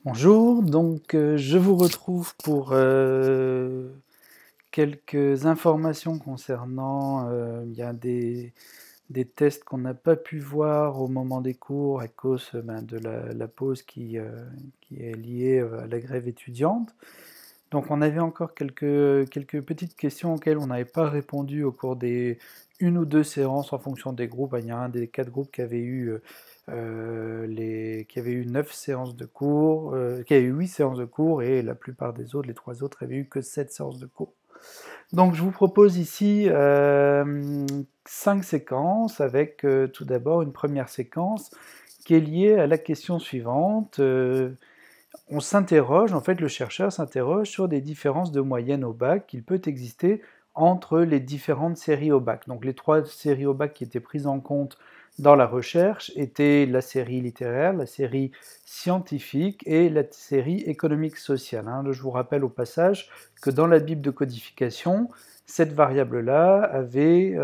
Bonjour, donc je vous retrouve pour quelques informations concernant bien des tests qu'on n'a pas pu voir au moment des cours à cause de la pause qui est liée à la grève étudiante. Donc on avait encore quelques petites questions auxquelles on n'avait pas répondu au cours des une ou deux séances en fonction des groupes. Il y a un des quatre groupes qui avait eu qui avait eu 9 séances de cours, qui avait eu 8 séances de cours, et la plupart des autres, les trois autres, avaient eu que 7 séances de cours. Donc je vous propose ici 5 séquences avec tout d'abord une première séquence qui est liée à la question suivante. On s'interroge, en fait le chercheur s'interroge sur des différences de moyenne au bac qu'il peut exister entre les différentes séries au bac. Donc les trois séries au bac qui étaient prises en compte dans la recherche étaient la série littéraire, la série scientifique et la série économique-sociale. Je vous rappelle au passage que dans la Bible de codification, cette variable-là avait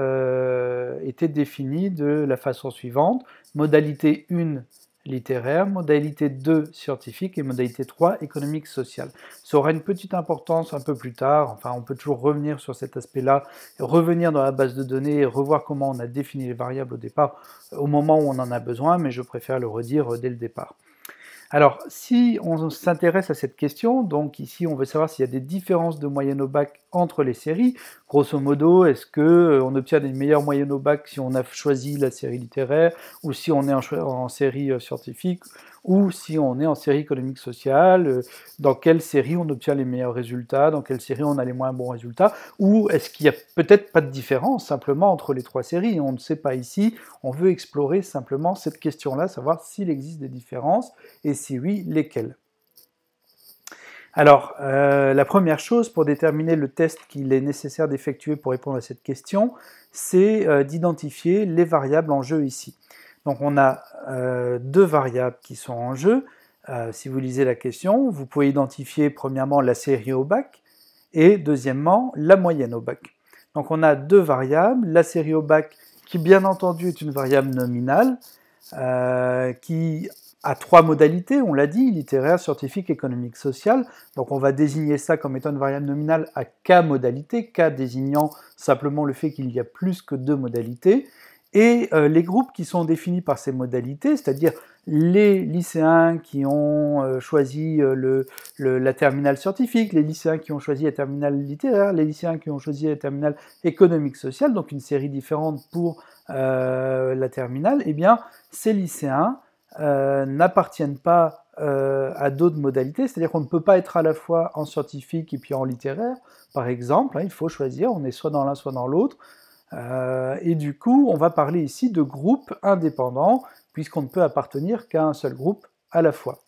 été définie de la façon suivante: modalité 1 littéraire, modalité 2 scientifique et modalité 3 économique sociale. Ça aura une petite importance un peu plus tard, enfin on peut toujours revenir sur cet aspect-là, revenir dans la base de données et revoir comment on a défini les variables au départ, au moment où on en a besoin, mais je préfère le redire dès le départ. Alors, si on s'intéresse à cette question, donc ici on veut savoir s'il y a des différences de moyenne au bac entre les séries. Grosso modo, est-ce qu'on obtient des meilleures moyennes au bac si on a choisi la série littéraire, ou si on est en série scientifique, ou si on est en série économique sociale, dans quelle série on obtient les meilleurs résultats, dans quelle série on a les moins bons résultats, ou est-ce qu'il n'y a peut-être pas de différence simplement entre les trois séries? On ne sait pas ici, on veut explorer simplement cette question-là, savoir s'il existe des différences, et si oui, lesquelles. Alors, la première chose pour déterminer le test qu'il est nécessaire d'effectuer pour répondre à cette question, c'est d'identifier les variables en jeu ici. Donc on a deux variables qui sont en jeu. Si vous lisez la question, vous pouvez identifier premièrement la série au bac et deuxièmement la moyenne au bac. Donc on a deux variables, la série au bac qui bien entendu est une variable nominale qui a trois modalités, on l'a dit: littéraire, scientifique, économique, social. Donc on va désigner ça comme étant une variable nominale à k modalités, k désignant simplement le fait qu'il y a plus que deux modalités. Et les groupes qui sont définis par ces modalités, c'est-à-dire les lycéens qui ont choisi la terminale scientifique, les lycéens qui ont choisi la terminale littéraire, les lycéens qui ont choisi la terminale économique sociale, donc une série différente pour la terminale, eh bien ces lycéens n'appartiennent pas à d'autres modalités, c'est-à-dire qu'on ne peut pas être à la fois en scientifique et puis en littéraire, par exemple, il faut choisir, on est soit dans l'un soit dans l'autre, et du coup on va parler ici de groupes indépendants, puisqu'on ne peut appartenir qu'à un seul groupe à la fois.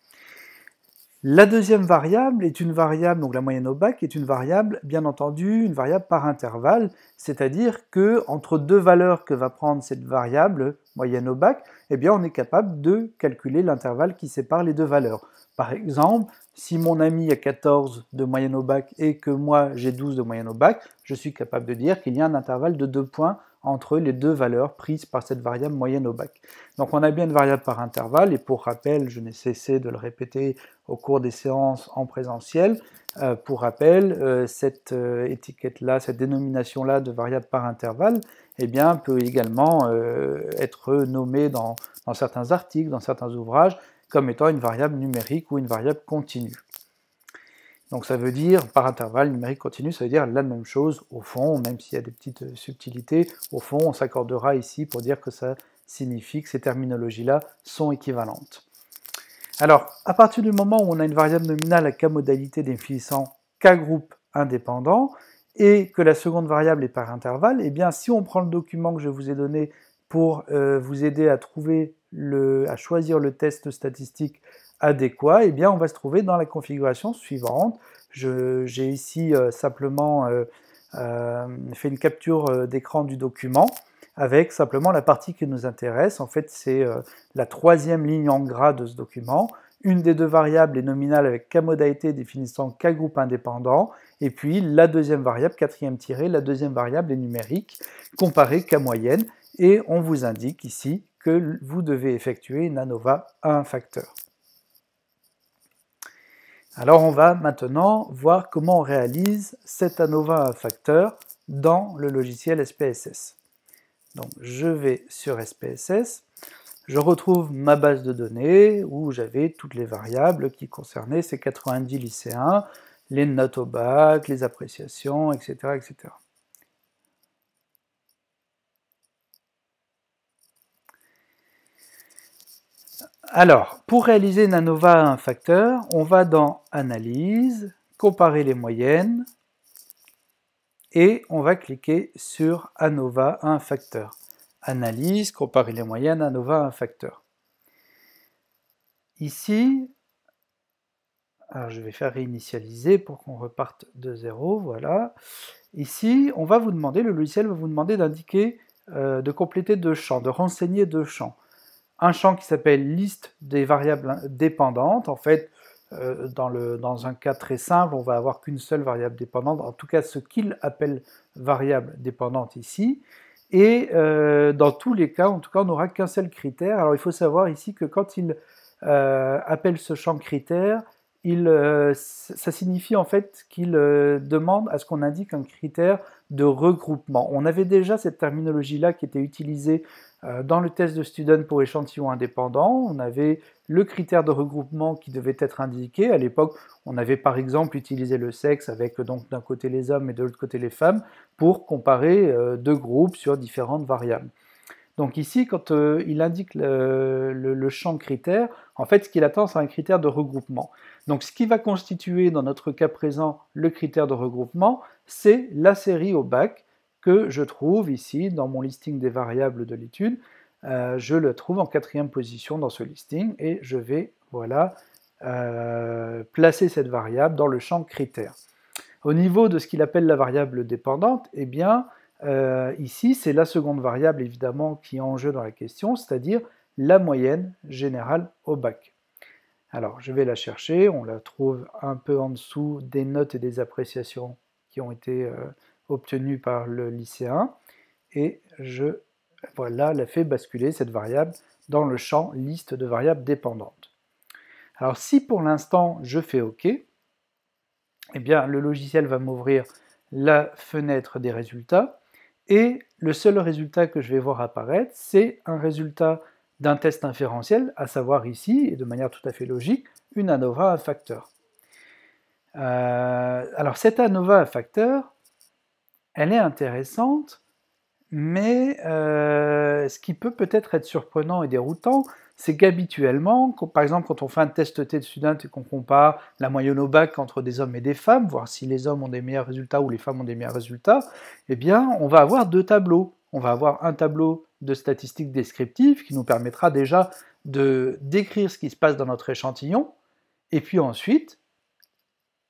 La deuxième variable est une variable, donc la moyenne au bac, est une variable, bien entendu, une variable par intervalle, c'est-à-dire que entre deux valeurs que va prendre cette variable, moyenne au bac, eh bien on est capable de calculer l'intervalle qui sépare les deux valeurs. Par exemple, si mon ami a 14 de moyenne au bac et que moi j'ai 12 de moyenne au bac, je suis capable de dire qu'il y a un intervalle de 2 points entre les deux valeurs prises par cette variable moyenne au bac. Donc on a bien une variable par intervalle, et pour rappel, je n'ai cessé de le répéter au cours des séances en présentiel, pour rappel, cette étiquette-là, cette dénomination-là de variable par intervalle, eh bien, peut également être nommée dans certains articles, dans certains ouvrages, comme étant une variable numérique ou une variable continue. Donc ça veut dire, par intervalle numérique continu, ça veut dire la même chose au fond, même s'il y a des petites subtilités, au fond on s'accordera ici pour dire que ça signifie que ces terminologies-là sont équivalentes. Alors, à partir du moment où on a une variable nominale à k modalité définissant k groupes indépendants, et que la seconde variable est par intervalle, eh bien si on prend le document que je vous ai donné pour vous aider à à choisir le test statistique adéquat, eh bien on va se trouver dans la configuration suivante. J'ai ici simplement fait une capture d'écran du document avec simplement la partie qui nous intéresse. En fait, c'est la troisième ligne en gras de ce document. Une des deux variables est nominale avec k modalité définissant k groupe indépendant, et puis la deuxième variable, quatrième tiré, la deuxième variable est numérique, comparée k moyenne, et on vous indique ici que vous devez effectuer une ANOVA à un facteur. Alors on va maintenant voir comment on réalise cet ANOVA à un facteur dans le logiciel SPSS. Donc je vais sur SPSS, je retrouve ma base de données où j'avais toutes les variables qui concernaient ces 90 lycéens, les notes au bac, les appréciations, etc. etc. Alors, pour réaliser une ANOVA à un facteur, on va dans Analyse, Comparer les moyennes, et on va cliquer sur ANOVA à un facteur. Analyse, Comparer les moyennes, ANOVA à un facteur. Ici, alors je vais faire réinitialiser pour qu'on reparte de 0, voilà. Ici, on va vous demander, le logiciel va vous demander d'indiquer, de compléter 2 champs, de renseigner 2 champs. Un champ qui s'appelle liste des variables dépendantes. En fait, dans un cas très simple, on va avoir qu'une seule variable dépendante, en tout cas ce qu'il appelle variable dépendante ici. Et dans tous les cas, en tout cas, on n'aura qu'un seul critère. Alors il faut savoir ici que quand il appelle ce champ critère, ça signifie en fait qu'il demande à ce qu'on indique un critère de regroupement. On avait déjà cette terminologie-là qui était utilisée dans le test de student pour échantillons indépendants. On avait le critère de regroupement qui devait être indiqué. À l'époque, on avait par exemple utilisé le sexe avec donc d'un côté les hommes et de l'autre côté les femmes pour comparer 2 groupes sur différentes variables. Donc ici, quand il indique le champ critère, en fait, ce qu'il attend, c'est un critère de regroupement. Donc ce qui va constituer, dans notre cas présent, le critère de regroupement, c'est la série au bac que je trouve ici, dans mon listing des variables de l'étude. Je le trouve en 4e position dans ce listing, et je vais, voilà, placer cette variable dans le champ critère. Au niveau de ce qu'il appelle la variable dépendante, eh bien, ici, c'est la seconde variable, évidemment, qui est en jeu dans la question, c'est-à-dire la moyenne générale au bac. Alors, je vais la chercher, on la trouve un peu en dessous des notes et des appréciations qui ont été obtenues par le lycéen, et je, voilà, la fais basculer, cette variable, dans le champ liste de variables dépendantes. Alors, si pour l'instant, je fais OK, eh bien, le logiciel va m'ouvrir la fenêtre des résultats, et le seul résultat que je vais voir apparaître, c'est un résultat d'un test inférentiel, à savoir ici, et de manière tout à fait logique, une ANOVA à facteur. Alors cette ANOVA à facteur, elle est intéressante, mais ce qui peut peut-être être surprenant et déroutant, c'est qu'habituellement, par exemple quand on fait un test T de student et qu'on compare la moyenne au bac entre des hommes et des femmes, voir si les hommes ont des meilleurs résultats ou les femmes ont des meilleurs résultats, eh bien on va avoir 2 tableaux. On va avoir un tableau de statistiques descriptives qui nous permettra déjà de décrire ce qui se passe dans notre échantillon, et puis ensuite,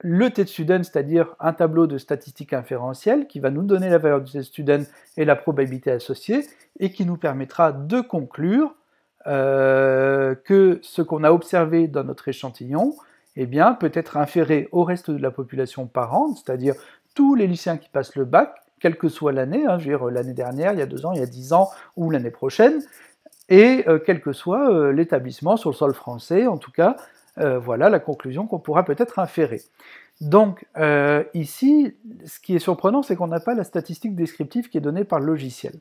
le t-student, c'est-à-dire un tableau de statistiques inférentielles qui va nous donner la valeur du t-student et la probabilité associée, et qui nous permettra de conclure que ce qu'on a observé dans notre échantillon, eh bien, peut être inféré au reste de la population parente, c'est-à-dire tous les lycéens qui passent le bac, quelle que soit l'année, je veux dire l'année dernière, il y a 2 ans, il y a 10 ans, ou l'année prochaine, et quel que soit l'établissement sur le sol français, en tout cas, voilà la conclusion qu'on pourra peut-être inférer. Donc ici, ce qui est surprenant, c'est qu'on n'a pas la statistique descriptive qui est donnée par le logiciel.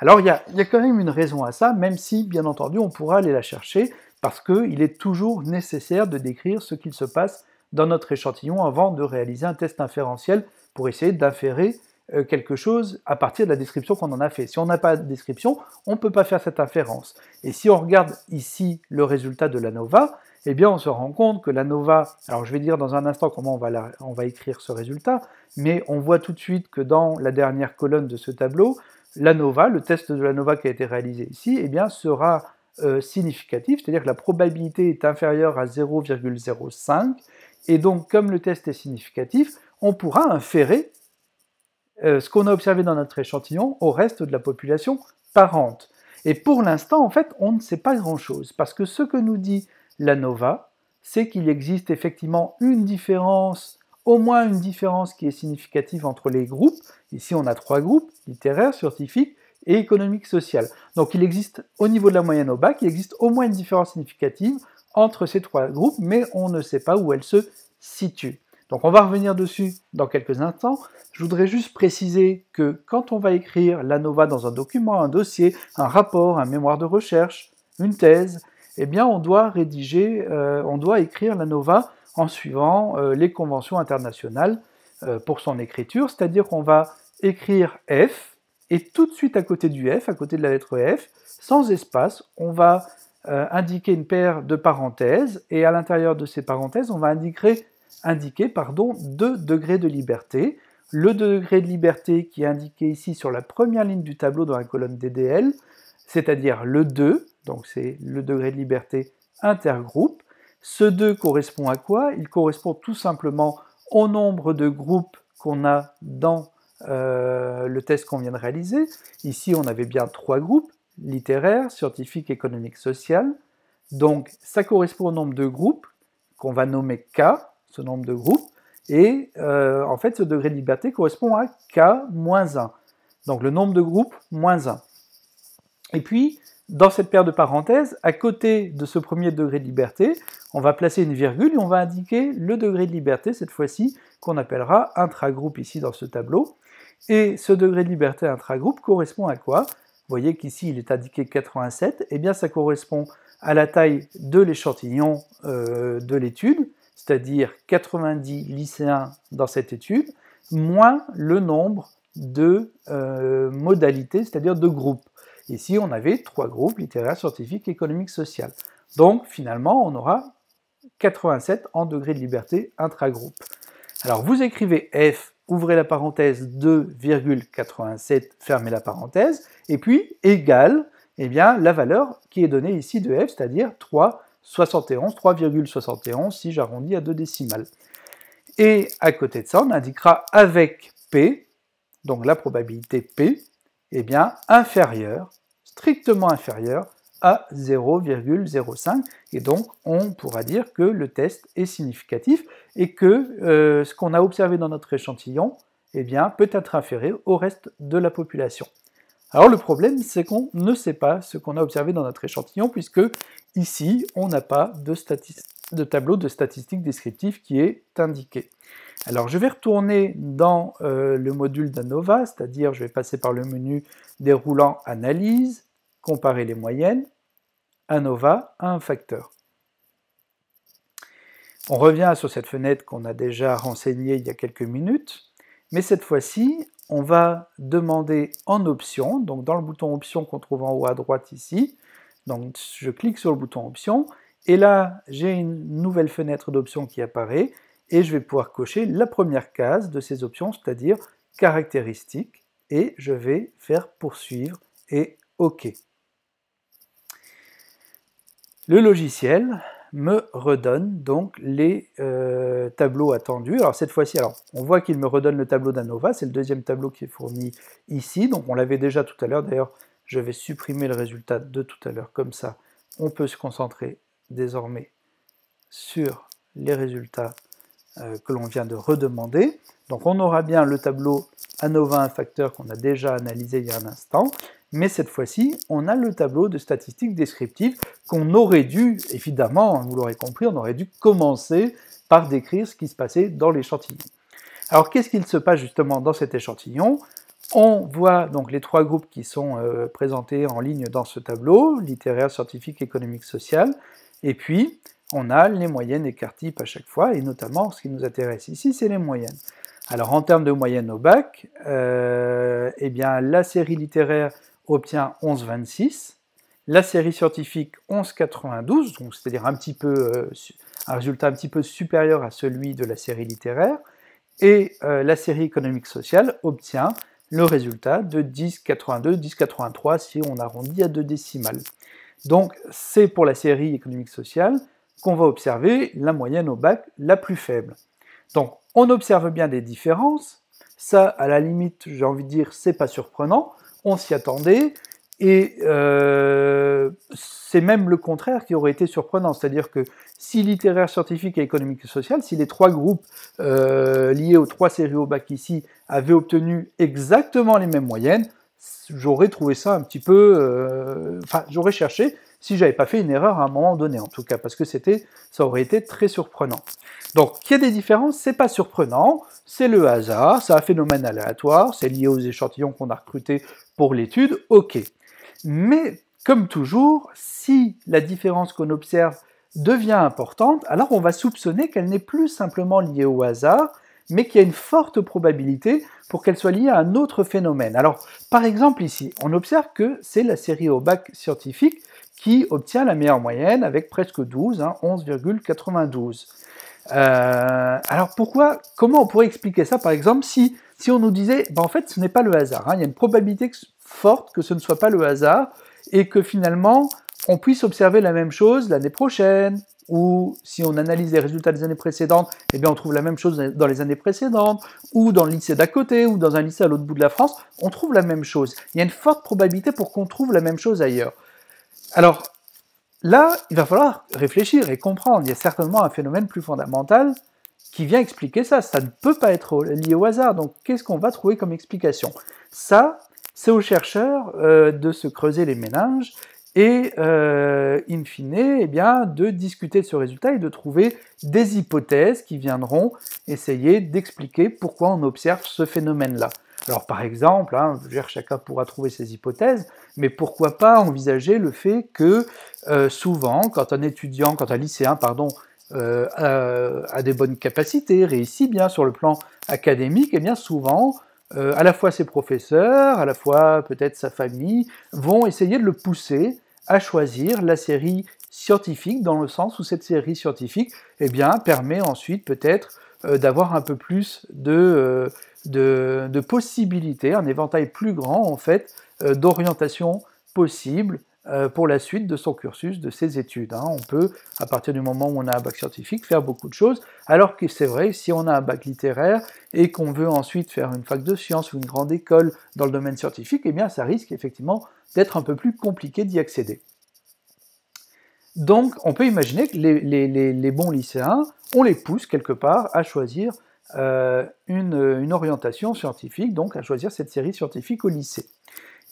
Alors il y a quand même une raison à ça, même si, bien entendu, on pourra aller la chercher, parce qu'il est toujours nécessaire de décrire ce qu'il se passe dans notre échantillon avant de réaliser un test inférentiel pour essayer d'inférer quelque chose à partir de la description qu'on en a fait. Si on n'a pas de description, on ne peut pas faire cette inférence. Et si on regarde ici le résultat de l'ANOVA, eh bien on se rend compte que l'ANOVA, alors je vais dire dans un instant comment on va écrire ce résultat, mais on voit tout de suite que dans la dernière colonne de ce tableau, l'ANOVA, le test de l'ANOVA qui a été réalisé ici, eh bien sera significatif, c'est-à-dire que la probabilité est inférieure à 0,05, et donc comme le test est significatif, on pourra inférer ce qu'on a observé dans notre échantillon au reste de la population parente. Et pour l'instant, en fait, on ne sait pas grand-chose, parce que ce que nous dit l'ANOVA, c'est qu'il existe effectivement une différence, au moins une différence qui est significative entre les groupes. Ici, on a 3 groupes, littéraire, scientifique et économique-social. Donc il existe, au niveau de la moyenne au bac, il existe au moins une différence significative entre ces 3 groupes, mais on ne sait pas où elle se situe. Donc on va revenir dessus dans quelques instants. Je voudrais juste préciser que quand on va écrire l'ANOVA dans un document, un dossier, un rapport, un mémoire de recherche, une thèse, eh bien on doit écrire l'ANOVA en suivant les conventions internationales pour son écriture, c'est-à-dire qu'on va écrire F, et tout de suite à côté du F, à côté de la lettre F, sans espace, on va indiquer une paire de parenthèses, et à l'intérieur de ces parenthèses, on va indiquer 2 degrés de liberté. Le degré de liberté qui est indiqué ici sur la première ligne du tableau dans la colonne DDL, c'est-à-dire le 2, donc c'est le degré de liberté intergroupe. Ce 2 correspond à quoi? Il correspond tout simplement au nombre de groupes qu'on a dans le test qu'on vient de réaliser. Ici, on avait bien 3 groupes, littéraire, scientifique, économique, social. Donc, ça correspond au nombre de groupes qu'on va nommer K, ce nombre de groupes, et en fait, ce degré de liberté correspond à K-1. Donc, le nombre de groupes, moins 1. Et puis, dans cette paire de parenthèses, à côté de ce premier degré de liberté, on va placer une virgule et on va indiquer le degré de liberté, cette fois-ci, qu'on appellera intragroupe ici dans ce tableau. Et ce degré de liberté intragroupe correspond à quoi? Vous voyez qu'ici, il est indiqué 87, et bien ça correspond à la taille de l'échantillon de l'étude, c'est-à-dire 90 lycéens dans cette étude, moins le nombre de modalités, c'est-à-dire de groupes. Ici, on avait 3 groupes, littéraire, scientifique, économique, social. Donc, finalement, on aura 87 en degré de liberté intragroupe. Alors, vous écrivez F, ouvrez la parenthèse, 2,87, fermez la parenthèse, et puis, égale, eh bien, la valeur qui est donnée ici de F, c'est-à-dire 3,71 si j'arrondis à 2 décimales. Et à côté de ça, on indiquera avec P, donc la probabilité P, eh bien, inférieure, strictement inférieure à 0,05, et donc on pourra dire que le test est significatif et que ce qu'on a observé dans notre échantillon, eh bien, peut être inféré au reste de la population. Alors le problème, c'est qu'on ne sait pas ce qu'on a observé dans notre échantillon, puisque ici, on n'a pas de tableau de statistiques descriptives qui est indiqué. Alors je vais retourner dans le module d'ANOVA, c'est-à-dire je vais passer par le menu déroulant Analyse, Comparer les moyennes, ANOVA à un facteur. On revient sur cette fenêtre qu'on a déjà renseignée il y a quelques minutes, mais cette fois-ci, on va demander en option, donc dans le bouton option qu'on trouve en haut à droite ici, donc je clique sur le bouton option, et là j'ai une nouvelle fenêtre d'options qui apparaît, et je vais pouvoir cocher la première case de ces options, c'est-à-dire caractéristiques, et je vais faire poursuivre et OK. Le logiciel me redonne donc les tableaux attendus. Alors cette fois-ci, on voit qu'il me redonne le tableau d'ANOVA, c'est le deuxième tableau qui est fourni ici, donc on l'avait déjà tout à l'heure, d'ailleurs je vais supprimer le résultat de tout à l'heure, comme ça on peut se concentrer désormais sur les résultats que l'on vient de redemander. Donc on aura bien le tableau ANOVA un facteur qu'on a déjà analysé il y a un instant, mais cette fois-ci, on a le tableau de statistiques descriptives qu'on aurait dû, évidemment, vous l'aurez compris, on aurait dû commencer par décrire ce qui se passait dans l'échantillon. Alors qu'est-ce qu'il se passe justement dans cet échantillon? On voit donc les 3 groupes qui sont présentés en ligne dans ce tableau, littéraire, scientifique, économique, social, et puis on a les moyennes écart-types à chaque fois, et notamment ce qui nous intéresse ici, c'est les moyennes. Alors en termes de moyenne au bac, eh bien la série littéraire obtient 11,26, la série scientifique 11,92, donc c'est-à-dire un résultat un petit peu supérieur à celui de la série littéraire, et la série économique sociale obtient le résultat de 10,82, 10,83 si on arrondit à 2 décimales. Donc c'est pour la série économique sociale qu'on va observer la moyenne au bac la plus faible. Donc on observe bien des différences, ça à la limite j'ai envie de dire c'est pas surprenant, on s'y attendait, et c'est même le contraire qui aurait été surprenant, c'est-à-dire que si littéraire, scientifique et économique et social, si les 3 groupes liés aux 3 séries au bac ici avaient obtenu exactement les mêmes moyennes, j'aurais trouvé ça un petit peu... j'aurais cherché si j'avais pas fait une erreur à un moment donné, en tout cas, parce que ça aurait été très surprenant. Donc, qu'il y ait des différences, c'est pas surprenant, c'est le hasard, c'est un phénomène aléatoire, c'est lié aux échantillons qu'on a recrutés pour l'étude, ok. Mais, comme toujours, si la différence qu'on observe devient importante, alors on va soupçonner qu'elle n'est plus simplement liée au hasard, mais qu'il y a une forte probabilité pour qu'elle soit liée à un autre phénomène. Alors, par exemple ici, on observe que c'est la série au bac scientifique qui obtient la meilleure moyenne avec presque 12, 11,92. Alors comment on pourrait expliquer ça, par exemple, si on nous disait, en fait, ce n'est pas le hasard, il y a une probabilité forte que ce ne soit pas le hasard, et que finalement, on puisse observer la même chose l'année prochaine, ou si on analyse les résultats des années précédentes, eh bien on trouve la même chose dans les années précédentes, ou dans le lycée d'à côté, ou dans un lycée à l'autre bout de la France, on trouve la même chose. Il y a une forte probabilité pour qu'on trouve la même chose ailleurs. Alors, là, il va falloir réfléchir et comprendre. Il y a certainement un phénomène plus fondamental qui vient expliquer ça. Ça ne peut pas être lié au hasard. Donc, qu'est-ce qu'on va trouver comme explication? Ça, c'est aux chercheurs de se creuser les méninges et, in fine, eh bien, de discuter de ce résultat et de trouver des hypothèses qui viendront essayer d'expliquer pourquoi on observe ce phénomène-là. Alors par exemple, chacun pourra trouver ses hypothèses, mais pourquoi pas envisager le fait que souvent, quand un lycéen, a des bonnes capacités, réussit bien sur le plan académique, et bien souvent, à la fois ses professeurs, à la fois peut-être sa famille, vont essayer de le pousser à choisir la série scientifique, dans le sens où cette série scientifique eh bien, permet ensuite peut-être d'avoir un peu plus de possibilités, un éventail plus grand en fait d'orientation possible pour la suite de son cursus, de ses études. On peut, à partir du moment où on a un bac scientifique, faire beaucoup de choses, alors que c'est vrai, si on a un bac littéraire et qu'on veut ensuite faire une fac de sciences ou une grande école dans le domaine scientifique, eh bien ça risque effectivement d'être un peu plus compliqué d'y accéder. Donc on peut imaginer que les bons lycéens, on les pousse quelque part à choisir une orientation scientifique, donc à choisir cette série scientifique au lycée.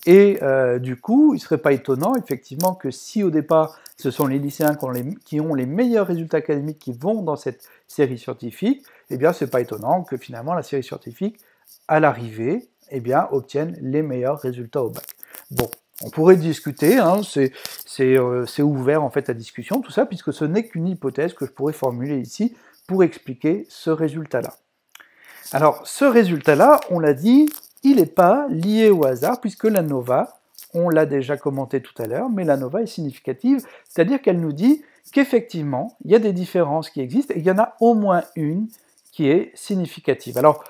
Et du coup, il ne serait pas étonnant, effectivement, que si au départ, ce sont les lycéens qui ont les meilleurs résultats académiques qui vont dans cette série scientifique, eh bien, c'est pas étonnant que finalement la série scientifique, à l'arrivée, eh bien, obtienne les meilleurs résultats au bac. Bon, on pourrait discuter, c'est ouvert en fait à discussion, tout ça, puisque ce n'est qu'une hypothèse que je pourrais formuler ici pour expliquer ce résultat-là. Alors, ce résultat-là, on l'a dit, il n'est pas lié au hasard, puisque la nova, on l'a déjà commenté tout à l'heure, mais la nova est significative, c'est-à-dire qu'elle nous dit qu'effectivement, il y a des différences qui existent, et il y en a au moins une qui est significative. Alors,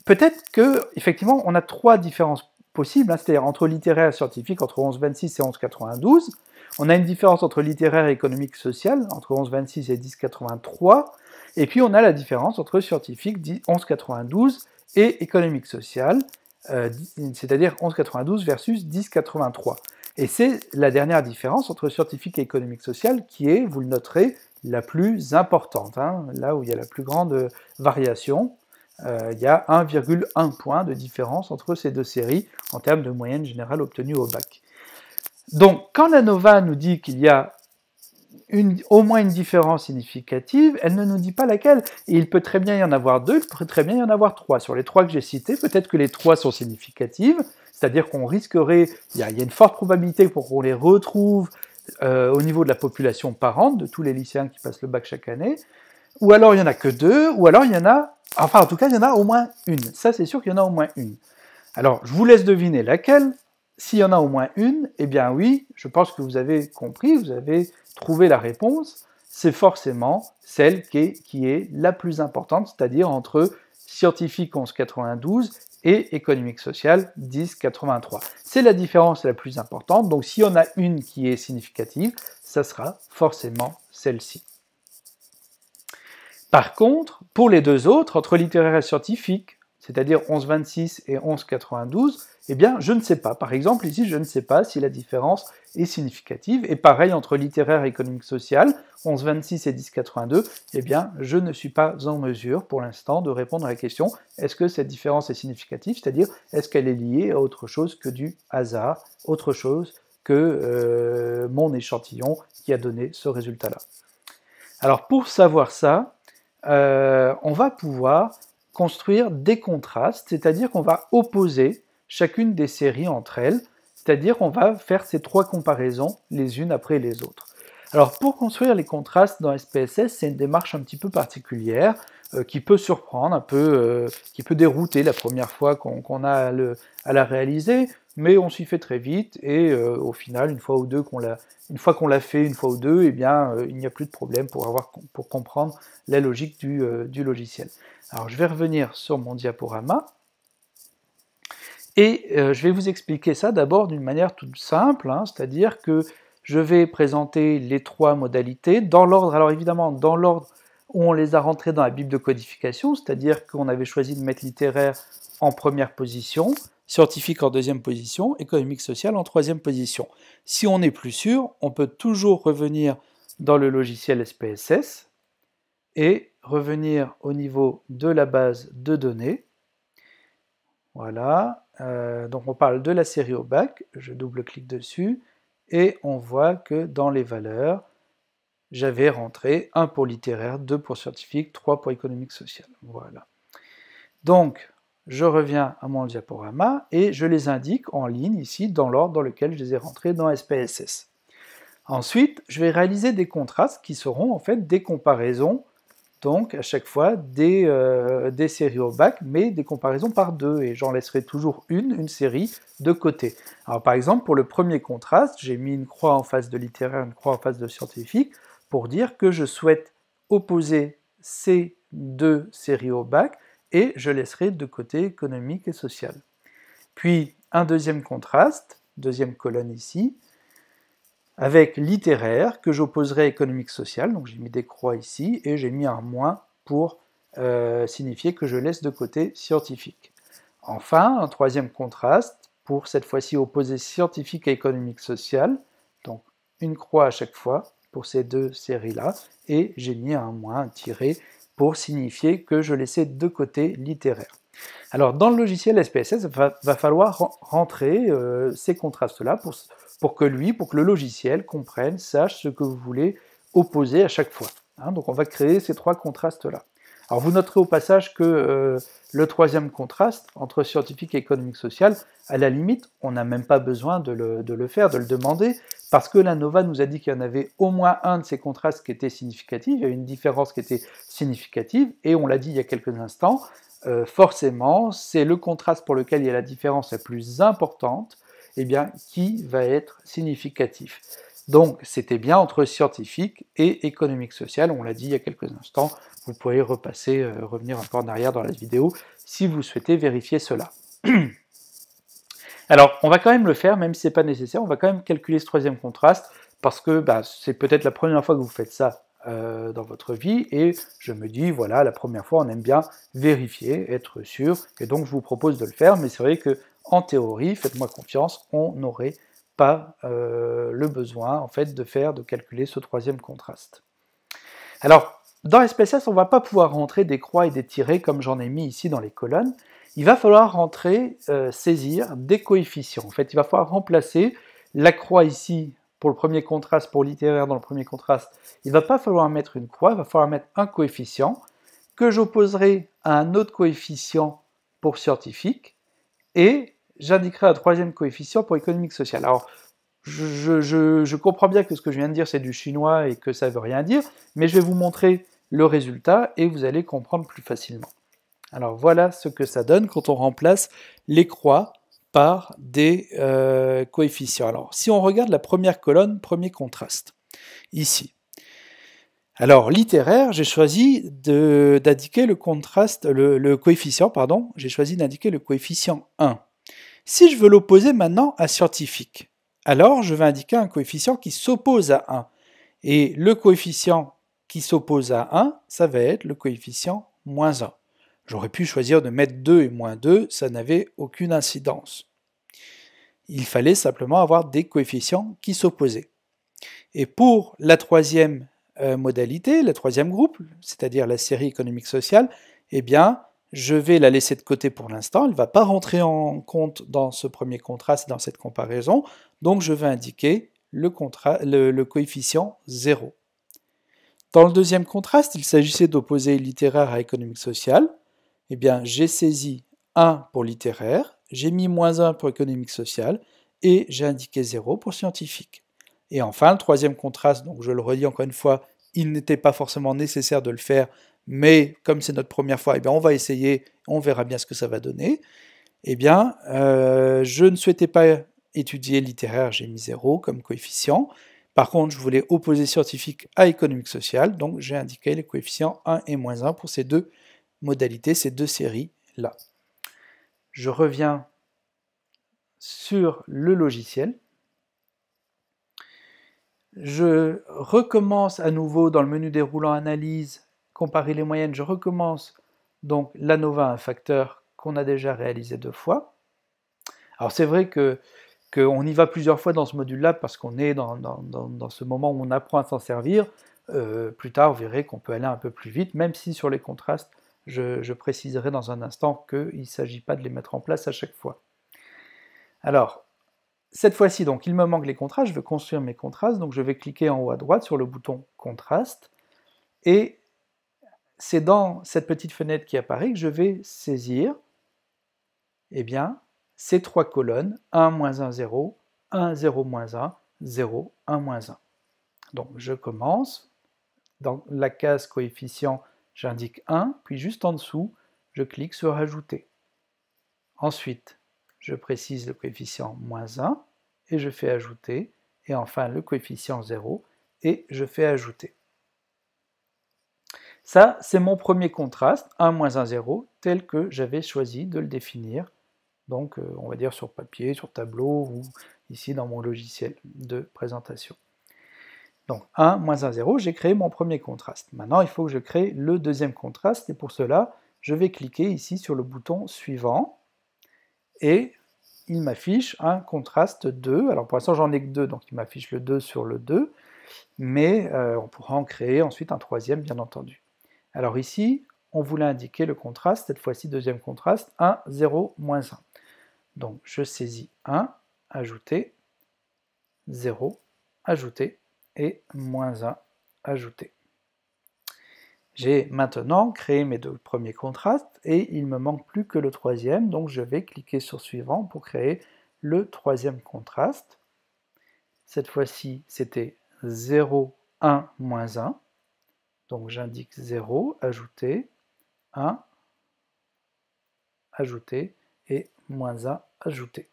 peut-être que, effectivement, on a trois différences possibles, c'est-à-dire entre littéraire et scientifique, entre 1126 et 1192, on a une différence entre littéraire et économique social, entre 1126 et 1083, et puis on a la différence entre scientifique, 1192, et économique social, c'est-à-dire 1192 versus 1083. Et c'est la dernière différence entre scientifique et économique social qui est, vous le noterez, la plus importante, là où il y a la plus grande variation. Il y a 1,1 point de différence entre ces deux séries en termes de moyenne générale obtenue au bac. Donc, quand la nova nous dit qu'il y a au moins une différence significative, elle ne nous dit pas laquelle. Et il peut très bien y en avoir deux, il peut très bien y en avoir trois. Sur les trois que j'ai cités, peut-être que les trois sont significatives, c'est-à-dire qu'on risquerait, il y a une forte probabilité pour qu'on les retrouve au niveau de la population parente, de tous les lycéens qui passent le bac chaque année, ou alors il n'y en a que deux, ou alors il y en a, enfin en tout cas il y en a au moins une. Ça c'est sûr qu'il y en a au moins une. Alors je vous laisse deviner laquelle. S'il y en a au moins une, eh bien oui, je pense que vous avez compris, vous avez trouvé la réponse, c'est forcément celle qui est la plus importante, c'est-à-dire entre scientifique 1192 et économique social 1083. C'est la différence la plus importante, donc s'il y en a une qui est significative, ça sera forcément celle-ci. Par contre, pour les deux autres, entre littéraire et scientifique, c'est-à-dire 1126 et 1192, eh bien, je ne sais pas. Par exemple, ici, je ne sais pas si la différence est significative. Et pareil, entre littéraire et économique social, 1126 et 1082, eh bien, je ne suis pas en mesure, pour l'instant, de répondre à la question, est-ce que cette différence est significative? C'est-à-dire, est-ce qu'elle est liée à autre chose que du hasard, autre chose que mon échantillon qui a donné ce résultat-là. Alors pour savoir ça, on va pouvoir construire des contrastes, c'est-à-dire qu'on va opposer chacune des séries entre elles, c'est-à-dire qu'on va faire ces trois comparaisons les unes après les autres. Alors pour construire les contrastes dans SPSS, c'est une démarche un petit peu particulière, qui peut surprendre, un peu, qui peut dérouter la première fois qu'on a à la réaliser, mais on s'y fait très vite, et au final, une fois qu'on l'a fait une fois ou deux, eh bien, il n'y a plus de problème pour comprendre la logique du logiciel. Alors je vais revenir sur mon diaporama, et je vais vous expliquer ça d'abord d'une manière toute simple, hein, c'est-à-dire que je vais présenter les trois modalités dans l'ordre, alors évidemment dans l'ordre où on les a rentrées dans la bible de codification, c'est-à-dire qu'on avait choisi de mettre littéraire en première position, scientifique en deuxième position, économique social en troisième position. Si on n'est plus sûr, on peut toujours revenir dans le logiciel SPSS et revenir au niveau de la base de données. Voilà, donc on parle de la série au bac, je double-clique dessus, et on voit que dans les valeurs, j'avais rentré 1 pour littéraire, 2 pour scientifique, 3 pour économique social. Voilà. Donc, je reviens à mon diaporama et je les indique en ligne ici dans l'ordre dans lequel je les ai rentrés dans SPSS. Ensuite, je vais réaliser des contrastes qui seront en fait des comparaisons, donc à chaque fois des séries au bac, mais des comparaisons par deux, et j'en laisserai toujours une série de côté. Alors par exemple, pour le premier contraste, j'ai mis une croix en face de littéraire, une croix en face de scientifique, pour dire que je souhaite opposer ces deux séries au bac, et je laisserai de côté économique et social. Puis un deuxième contraste, deuxième colonne ici, avec littéraire, que j'opposerai économique-social, donc j'ai mis des croix ici, et j'ai mis un moins pour signifier que je laisse de côté scientifique. Enfin, un troisième contraste, pour cette fois-ci opposer scientifique et économique-social, donc une croix à chaque fois pour ces deux séries-là, et j'ai mis un moins, un tiret, pour signifier que je laissais de côté littéraire. Alors dans le logiciel SPSS, il va falloir rentrer ces contrastes-là pour que le logiciel comprenne, sache ce que vous voulez opposer à chaque fois. Hein, donc on va créer ces trois contrastes-là. Alors vous noterez au passage que le troisième contraste, entre scientifique et économique social, à la limite, on n'a même pas besoin de le faire, de le demander, parce que l'ANOVA nous a dit qu'il y en avait au moins un de ces contrastes qui était significatif, il y avait une différence qui était significative, et on l'a dit il y a quelques instants, forcément, c'est le contraste pour lequel il y a la différence la plus importante, eh bien, qui va être significatif. Donc, c'était bien entre scientifique et économique social, on l'a dit il y a quelques instants, vous pouvez repasser, revenir un peu en arrière dans la vidéo, si vous souhaitez vérifier cela. Alors, on va quand même le faire, même si ce n'est pas nécessaire, on va quand même calculer ce troisième contraste, parce que c'est peut-être la première fois que vous faites ça dans votre vie, et je me dis, voilà, la première fois, on aime bien vérifier, être sûr, et donc je vous propose de le faire, mais c'est vrai que en théorie, faites-moi confiance, on n'aurait pas le besoin, en fait, de calculer ce troisième contraste. Alors, dans SPSS, on ne va pas pouvoir rentrer des croix et des tirets comme j'en ai mis ici dans les colonnes. Il va falloir rentrer, saisir des coefficients. En fait, il va falloir remplacer la croix ici pour le premier contraste, pour littéraire dans le premier contraste. Il ne va pas falloir mettre une croix, il va falloir mettre un coefficient que j'opposerai à un autre coefficient pour scientifique, et j'indiquerai un troisième coefficient pour économique social. Alors, je comprends bien que ce que je viens de dire c'est du chinois et que ça ne veut rien dire, mais je vais vous montrer le résultat et vous allez comprendre plus facilement. Alors voilà ce que ça donne quand on remplace les croix par des coefficients. Alors si on regarde la première colonne, premier contraste, ici. Alors littéraire, j'ai choisi d'indiquer le coefficient, pardon, j'ai choisi d'indiquer le coefficient 1. Si je veux l'opposer maintenant à scientifique, alors je vais indiquer un coefficient qui s'oppose à 1. Et le coefficient qui s'oppose à 1, ça va être le coefficient moins 1. J'aurais pu choisir de mettre 2 et moins 2, ça n'avait aucune incidence. Il fallait simplement avoir des coefficients qui s'opposaient. Et pour la troisième modalité, le troisième groupe, c'est-à-dire la série économique sociale, eh bien, je vais la laisser de côté pour l'instant, elle ne va pas rentrer en compte dans ce premier contraste, dans cette comparaison, donc je vais indiquer le coefficient 0. Dans le deuxième contraste, il s'agissait d'opposer littéraire à économique-social. Eh bien, j'ai saisi 1 pour littéraire, j'ai mis -1 pour économique-social, et j'ai indiqué 0 pour scientifique. Et enfin, le troisième contraste, donc je le redis encore une fois, il n'était pas forcément nécessaire de le faire, mais comme c'est notre première fois, eh bien on va essayer, on verra bien ce que ça va donner. Eh bien, je ne souhaitais pas étudier littéraire, j'ai mis 0 comme coefficient. Par contre, je voulais opposer scientifique à économique-social, donc j'ai indiqué les coefficients 1 et -1 pour ces deux modalités, ces deux séries-là. Je reviens sur le logiciel. Je recommence à nouveau dans le menu déroulant analyse, comparer les moyennes, je recommence donc l'ANOVA, un facteur qu'on a déjà réalisé 2 fois. Alors c'est vrai qu'on y va plusieurs fois dans ce module-là parce qu'on est dans ce moment où on apprend à s'en servir. Plus tard, vous verrez qu'on peut aller un peu plus vite, même si sur les contrastes, je préciserai dans un instant qu'il ne s'agit pas de les mettre en place à chaque fois. Alors, cette fois-ci, donc, il me manque les contrastes, je veux construire mes contrastes, donc je vais cliquer en haut à droite sur le bouton Contraste, et c'est dans cette petite fenêtre qui apparaît que je vais saisir eh bien, ces trois colonnes, 1, -1, 0, 1, 0, -1, 0, 1, -1. Donc je commence, dans la case coefficient, j'indique 1, puis juste en dessous, je clique sur Ajouter. Ensuite, je précise le coefficient -1, et je fais Ajouter, et enfin le coefficient 0, et je fais Ajouter. Ça, c'est mon premier contraste, 1, -1, 0, tel que j'avais choisi de le définir, donc on va dire sur papier, sur tableau, ou ici dans mon logiciel de présentation. Donc 1, -1, 0, j'ai créé mon premier contraste. Maintenant, il faut que je crée le deuxième contraste, et pour cela, je vais cliquer ici sur le bouton suivant, et il m'affiche un contraste 2. Alors pour l'instant, j'en ai que 2, donc il m'affiche le 2 sur le 2, mais on pourra en créer ensuite un troisième, bien entendu. Alors ici, on voulait indiquer le contraste, cette fois-ci deuxième contraste, 1, 0, -1. Donc je saisis 1, ajouter, 0, ajouter, et -1, ajouter. J'ai maintenant créé mes deux premiers contrastes, et il ne me manque plus que le troisième, donc je vais cliquer sur Suivant pour créer le troisième contraste. Cette fois-ci, c'était 0, 1, -1. Donc j'indique 0, ajouter, 1, ajouter, et -1, ajouter.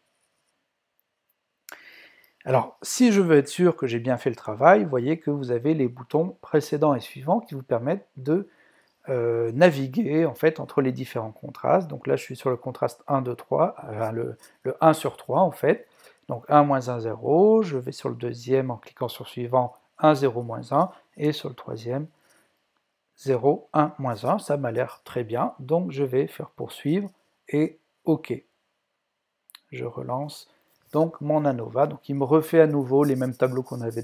Alors, si je veux être sûr que j'ai bien fait le travail, vous voyez que vous avez les boutons précédents et suivants qui vous permettent de naviguer en fait entre les différents contrastes. Donc là, je suis sur le contraste 1, 2, 3, le 1 sur 3 en fait. Donc 1, -1, 0, je vais sur le deuxième en cliquant sur Suivant, 1, 0, -1, et sur le troisième, 0, 1, -1, ça m'a l'air très bien, donc je vais faire poursuivre, et OK. Je relance donc mon ANOVA, donc il me refait à nouveau les mêmes tableaux qu'on avait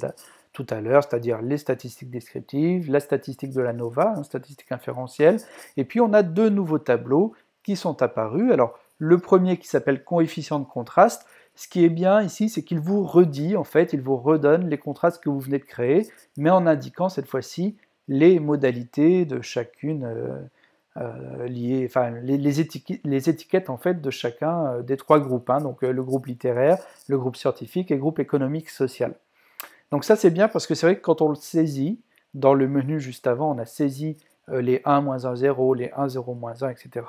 tout à l'heure, c'est-à-dire les statistiques descriptives, la statistique de l'ANOVA, statistique inférentielle, et puis on a deux nouveaux tableaux qui sont apparus. Alors le premier qui s'appelle coefficient de contraste, ce qui est bien ici, c'est qu'il vous redit, en fait, il vous redonne les contrastes que vous venez de créer, mais en indiquant cette fois-ci les modalités de chacune les étiquettes en fait de chacun des trois groupes, hein, donc le groupe littéraire, le groupe scientifique et le groupe économique social. Donc ça c'est bien parce que c'est vrai que quand on le saisit, dans le menu juste avant, on a saisi les 1, -1, 0, les 1, 0, -1, etc.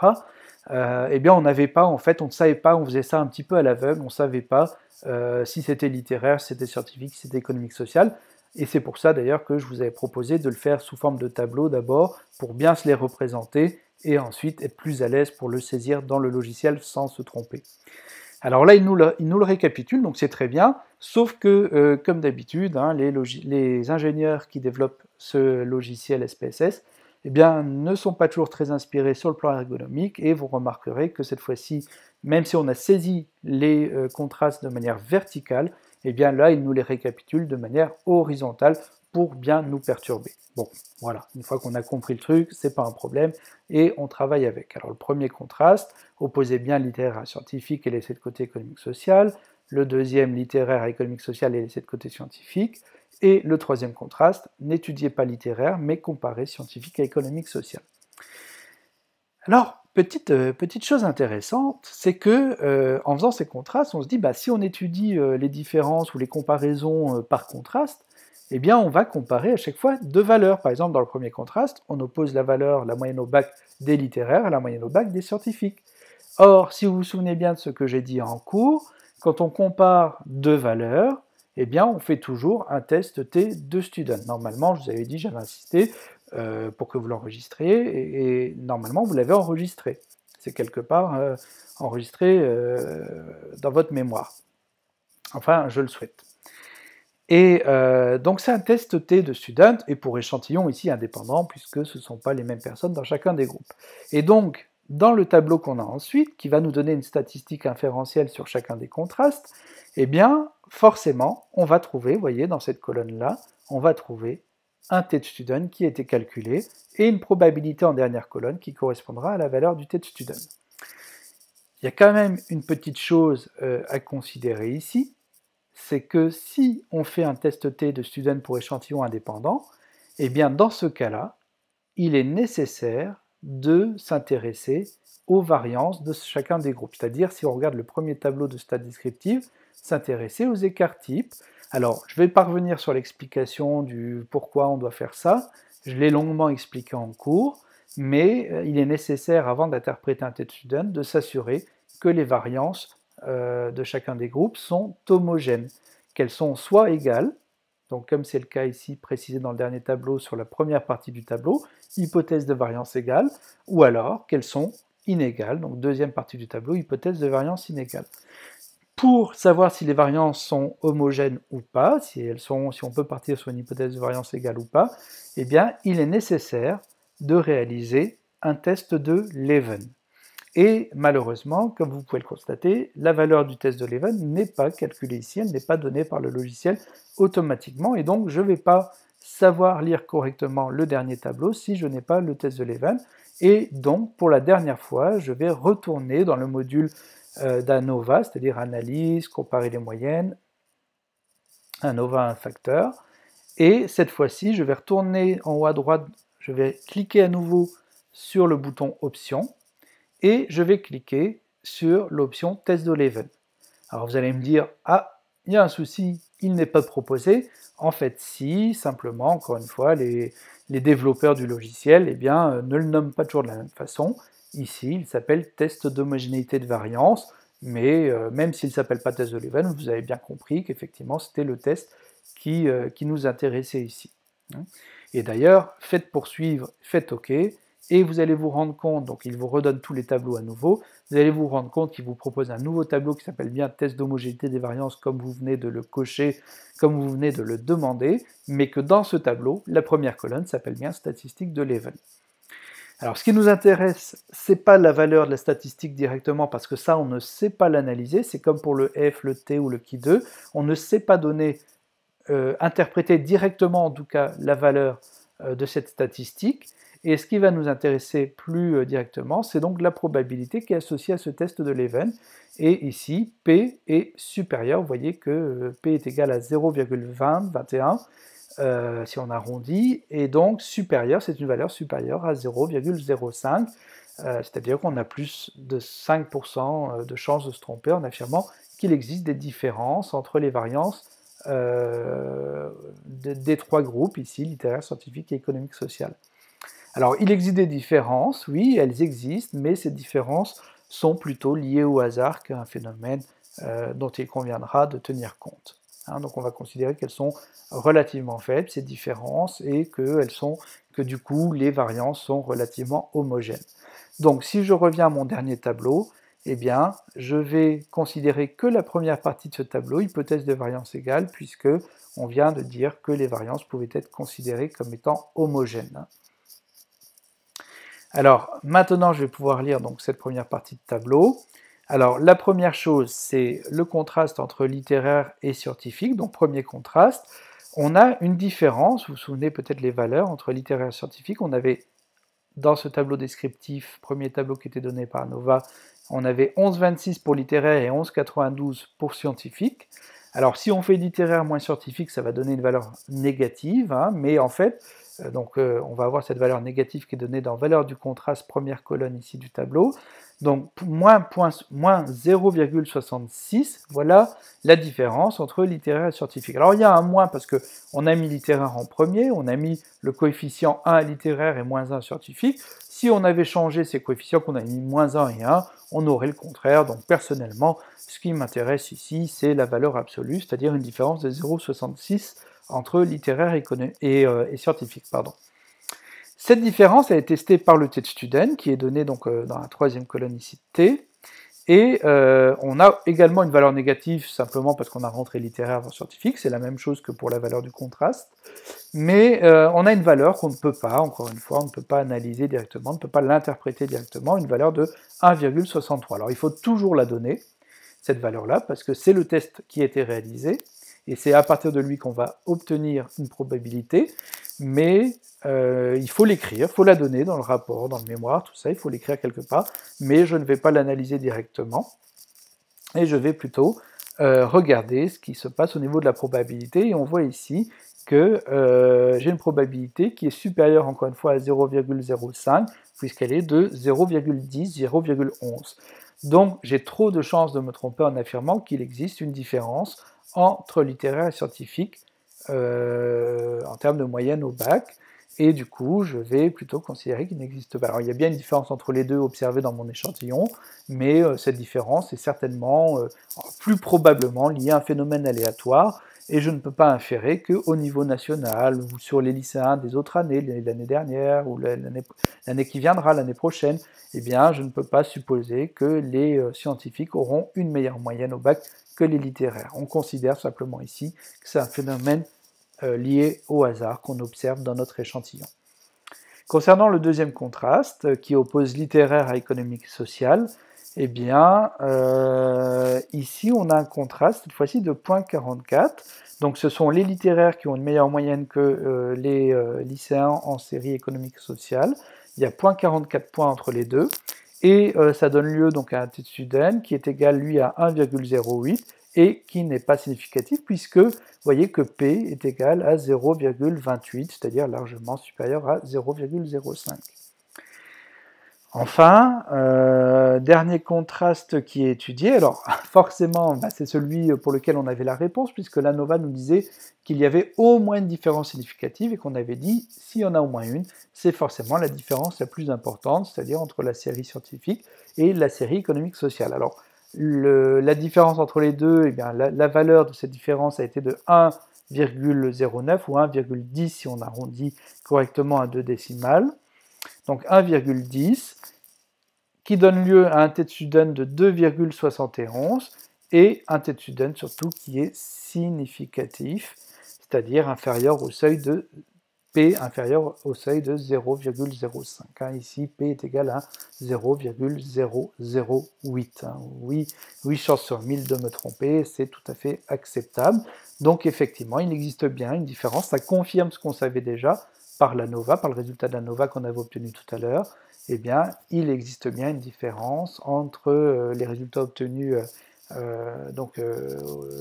Eh bien on n'avait pas, en fait, on ne savait pas, on faisait ça un petit peu à l'aveugle, on ne savait pas si c'était littéraire, si c'était scientifique, si c'était économique, social. Et c'est pour ça d'ailleurs que je vous avais proposé de le faire sous forme de tableau d'abord, pour bien se les représenter, et ensuite être plus à l'aise pour le saisir dans le logiciel sans se tromper. Alors là, il nous le récapitule, donc c'est très bien, sauf que, comme d'habitude, hein, les ingénieurs qui développent ce logiciel SPSS eh bien, ne sont pas toujours très inspirés sur le plan ergonomique, et vous remarquerez que cette fois-ci, même si on a saisi les contrastes de manière verticale, eh bien là, il nous les récapitule de manière horizontale pour bien nous perturber. Bon, voilà, une fois qu'on a compris le truc, c'est pas un problème, et on travaille avec. Alors le premier contraste, opposez bien littéraire à scientifique et laissez de côté économique-social. Le deuxième, littéraire à économique-social et laissez de côté scientifique. Et le troisième contraste, n'étudiez pas littéraire, mais comparez scientifique à économique-social. Alors, petite chose intéressante, c'est que en faisant ces contrastes, on se dit, bah, si on étudie les différences ou les comparaisons par contraste, eh bien, on va comparer à chaque fois deux valeurs. Par exemple, dans le premier contraste, on oppose la moyenne au bac des littéraires à la moyenne au bac des scientifiques. Or, si vous vous souvenez bien de ce que j'ai dit en cours, quand on compare deux valeurs, eh bien, on fait toujours un test T de student. Normalement, je vous avais dit, j'avais insisté pour que vous l'enregistriez, et normalement, vous l'avez enregistré. C'est quelque part enregistré dans votre mémoire. Enfin, je le souhaite. Et donc c'est un test T de student, et pour échantillon ici indépendant, puisque ce ne sont pas les mêmes personnes dans chacun des groupes. Et donc, dans le tableau qu'on a ensuite, qui va nous donner une statistique inférentielle sur chacun des contrastes, eh bien, forcément, on va trouver, vous voyez, dans cette colonne-là, on va trouver un T de student qui a été calculé, et une probabilité en dernière colonne qui correspondra à la valeur du T de student. Il y a quand même une petite chose à considérer ici, c'est que si on fait un test T de student pour échantillon indépendant, eh bien dans ce cas-là, il est nécessaire de s'intéresser aux variances de chacun des groupes. C'est-à-dire, si on regarde le premier tableau de stats descriptives, s'intéresser aux écarts types. Alors, je ne vais pas revenir sur l'explication du pourquoi on doit faire ça, je l'ai longuement expliqué en cours, mais il est nécessaire, avant d'interpréter un test student, de s'assurer que les variances de chacun des groupes sont homogènes, qu'elles sont soit égales, donc comme c'est le cas ici précisé dans le dernier tableau sur la première partie du tableau, hypothèse de variance égale, ou alors qu'elles sont inégales, donc deuxième partie du tableau, hypothèse de variance inégale. Pour savoir si les variances sont homogènes ou pas, si on peut partir sur une hypothèse de variance égale ou pas, eh bien il est nécessaire de réaliser un test de Leven. Et malheureusement, comme vous pouvez le constater, la valeur du test de Leven n'est pas calculée ici, elle n'est pas donnée par le logiciel automatiquement, et donc je ne vais pas savoir lire correctement le dernier tableau si je n'ai pas le test de Leven, et donc pour la dernière fois, je vais retourner dans le module d'ANOVA, c'est-à-dire analyse, comparer les moyennes, ANOVA un facteur, et cette fois-ci, je vais retourner en haut à droite, je vais cliquer à nouveau sur le bouton Options, et je vais cliquer sur l'option Test de Leven. Alors vous allez me dire, ah, il y a un souci, il n'est pas proposé. En fait, si, simplement, encore une fois, les développeurs du logiciel, eh bien, ne le nomment pas toujours de la même façon. Ici, il s'appelle test d'homogénéité de variance, mais même s'il ne s'appelle pas test de Leven, vous avez bien compris qu'effectivement, c'était le test qui nous intéressait ici. Et d'ailleurs, faites poursuivre, faites OK, et vous allez vous rendre compte, donc il vous redonne tous les tableaux à nouveau, vous allez vous rendre compte qu'il vous propose un nouveau tableau qui s'appelle bien test d'homogénéité des variances, comme vous venez de le cocher, comme vous venez de le demander, mais que dans ce tableau, la première colonne s'appelle bien statistique de Leven. Alors ce qui nous intéresse, c'est pas la valeur de la statistique directement, parce que ça on ne sait pas l'analyser, c'est comme pour le F, le T ou le Qui2, on ne sait pas donner, interpréter directement en tout cas la valeur de cette statistique, et ce qui va nous intéresser plus directement, c'est donc la probabilité qui est associée à ce test de Leven, et ici P est supérieur, vous voyez que P est égal à 0,2021, si on arrondit, et donc supérieur, c'est une valeur supérieure à 0,05, c'est-à-dire qu'on a plus de 5% de chances de se tromper en affirmant qu'il existe des différences entre les variances des trois groupes, ici, littéraire, scientifique et économique social. Alors, il existe des différences, oui, elles existent, mais ces différences sont plutôt liées au hasard qu'à un phénomène dont il conviendra de tenir compte. Donc on va considérer qu'elles sont relativement faibles, ces différences, et que du coup, les variances sont relativement homogènes. Donc, si je reviens à mon dernier tableau, eh bien, je vais considérer que la première partie de ce tableau, hypothèse de variance égale, puisque on vient de dire que les variances pouvaient être considérées comme étant homogènes. Alors, maintenant, je vais pouvoir lire donc cette première partie de tableau. Alors, la première chose, c'est le contraste entre littéraire et scientifique, donc premier contraste. on a une différence, vous vous souvenez peut-être les valeurs entre littéraire et scientifique, on avait dans ce tableau descriptif, premier tableau qui était donné par ANOVA, on avait 11,26 pour littéraire et 11,92 pour scientifique. Alors si on fait littéraire moins scientifique, ça va donner une valeur négative, hein, mais en fait, on va avoir cette valeur négative qui est donnée dans valeur du contraste, première colonne ici du tableau. Donc moins 0,66, voilà la différence entre littéraire et scientifique. Alors il y a un moins parce qu'on a mis littéraire en premier, on a mis le coefficient 1 littéraire et moins 1 scientifique. Si on avait changé ces coefficients, qu'on a mis moins 1 et 1, on aurait le contraire. Donc personnellement, ce qui m'intéresse ici, c'est la valeur absolue, c'est-à-dire une différence de 0,66 entre littéraire et scientifique. Pardon. Cette différence est testée par le t-student, qui est donné donc, dans la troisième colonne ici t, et on a également une valeur négative simplement parce qu'on a rentré littéraire dans scientifique, c'est la même chose que pour la valeur du contraste, mais on a une valeur qu'on ne peut pas, encore une fois, on ne peut pas analyser directement, on ne peut pas l'interpréter directement, une valeur de 1,63. Alors il faut toujours la donner, cette valeur-là, parce que c'est le test qui a été réalisé, et c'est à partir de lui qu'on va obtenir une probabilité, mais il faut l'écrire, il faut la donner dans le rapport, dans le mémoire, tout ça, il faut l'écrire quelque part, mais je ne vais pas l'analyser directement, et je vais plutôt regarder ce qui se passe au niveau de la probabilité, et on voit ici que j'ai une probabilité qui est supérieure encore une fois à 0,05, puisqu'elle est de 0,10, 0,11. Donc j'ai trop de chances de me tromper en affirmant qu'il existe une différence entre littéraire et scientifique en termes de moyenne au bac, et du coup je vais plutôt considérer qu'il n'existe pas. Alors il y a bien une différence entre les deux observée dans mon échantillon, mais cette différence est certainement, plus probablement liée à un phénomène aléatoire, et je ne peux pas inférer qu'au niveau national, ou sur les lycéens des autres années, l'année dernière, ou l'année qui viendra, l'année prochaine, eh bien je ne peux pas supposer que les scientifiques auront une meilleure moyenne au bac que les littéraires. On considère simplement ici que c'est un phénomène lié au hasard qu'on observe dans notre échantillon. Concernant le deuxième contraste, qui oppose littéraire à économique et social, eh bien, ici on a un contraste, cette fois-ci de 0,44. Donc ce sont les littéraires qui ont une meilleure moyenne que les lycéens en série économique et sociale. Il y a 0,44 points entre les deux. Et ça donne lieu donc à un t-student qui est égal, lui, à 1,08 et qui n'est pas significatif puisque vous voyez que P est égal à 0,28, c'est-à-dire largement supérieur à 0,05. Enfin, dernier contraste qui est étudié, alors forcément c'est celui pour lequel on avait la réponse, puisque l'ANOVA nous disait qu'il y avait au moins une différence significative, et qu'on avait dit, s'il y en a au moins une, c'est forcément la différence la plus importante, c'est-à-dire entre la série scientifique et la série économique-sociale. Alors, la différence entre les deux, eh bien, la valeur de cette différence a été de 1,09 ou 1,10 si on arrondit correctement à 2 décimales. Donc 1,10 qui donne lieu à un t-student de 2,71 et un t-student surtout qui est significatif, c'est-à-dire inférieur au seuil de P inférieur au seuil de 0,05. Hein. Ici, P est égal à 0,008. Hein. 8 chances sur 1000 de me tromper, c'est tout à fait acceptable. Donc effectivement, il existe bien une différence. Ça confirme ce qu'on savait déjà par l'ANOVA, par le résultat de l'ANOVA qu'on avait obtenu tout à l'heure. Eh bien, il existe bien une différence entre les résultats obtenus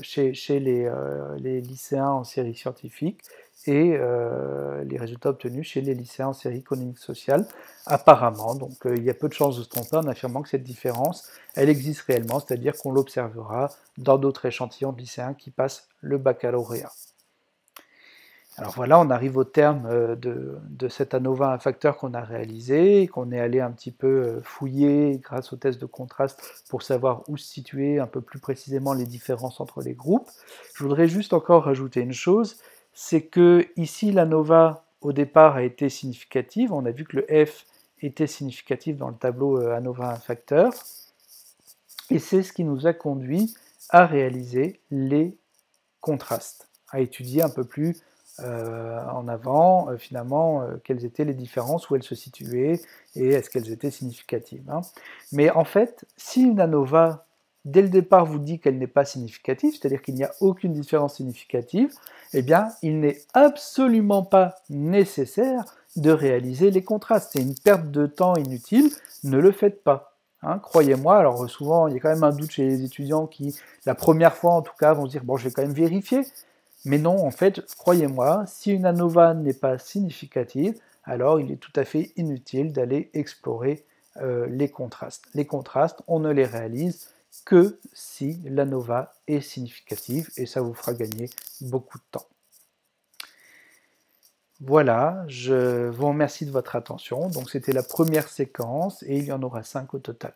chez les lycéens en série scientifique et les résultats obtenus chez les lycéens en série économique sociale, apparemment. Donc il y a peu de chances de se tromper en affirmant que cette différence, elle existe réellement, c'est-à-dire qu'on l'observera dans d'autres échantillons de lycéens qui passent le baccalauréat. Alors voilà, on arrive au terme de cet ANOVA un facteur qu'on a réalisé, qu'on est allé un petit peu fouiller grâce au test de contraste pour savoir où se situer un peu plus précisément les différences entre les groupes. Je voudrais juste encore rajouter une chose, c'est que ici l'ANOVA au départ a été significative, on a vu que le F était significatif dans le tableau ANOVA un facteur, et c'est ce qui nous a conduit à réaliser les contrastes, à étudier un peu plus en avant, finalement, quelles étaient les différences, où elles se situaient, et est-ce qu'elles étaient significatives. Hein. Mais en fait, si une ANOVA dès le départ vous dit qu'elle n'est pas significative, c'est-à-dire qu'il n'y a aucune différence significative, eh bien, il n'est absolument pas nécessaire de réaliser les contrastes. C'est une perte de temps inutile, ne le faites pas. Hein, croyez-moi, alors souvent, il y a quand même un doute chez les étudiants qui, la première fois en tout cas, vont se dire « bon, je vais quand même vérifier ». Mais non, en fait, croyez-moi, si une ANOVA n'est pas significative, alors il est tout à fait inutile d'aller explorer les contrastes. Les contrastes, on ne les réalise que si l'ANOVA est significative, et ça vous fera gagner beaucoup de temps. Voilà, je vous remercie de votre attention. Donc c'était la première séquence, et il y en aura 5 au total.